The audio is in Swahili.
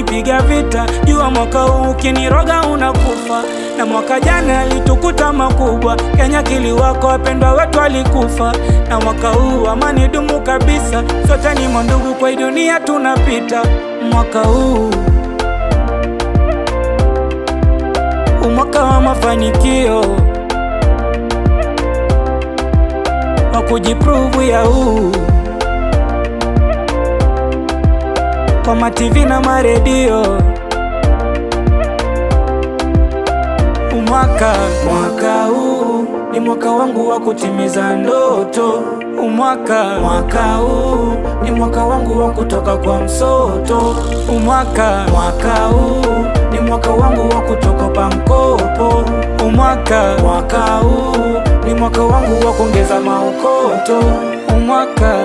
kunipiga vita, jua mwaka huu ukiniroga unakufa. Na mwaka jana alitukuta makubwa, Kenya kiliwako, wapendwa wetu walikufa. Na mwaka huu amani dumu kabisa, sote ni mandugu kwa dunia tunapita. Mwaka huu mwaka wa mafanikio, wa kujiprove ya huu kwa ma-TV na ma-radio. Mwaka huu ni mwaka wangu wa kutimiza ndoto. Mwaka huu ni mwaka wangu wa kutoka kwa msoto. Mwaka huu ni mwaka wangu wa kutoka pa mkopo. Mwaka huu ni mwaka wangu wa kuongeza maokoto. Mwaka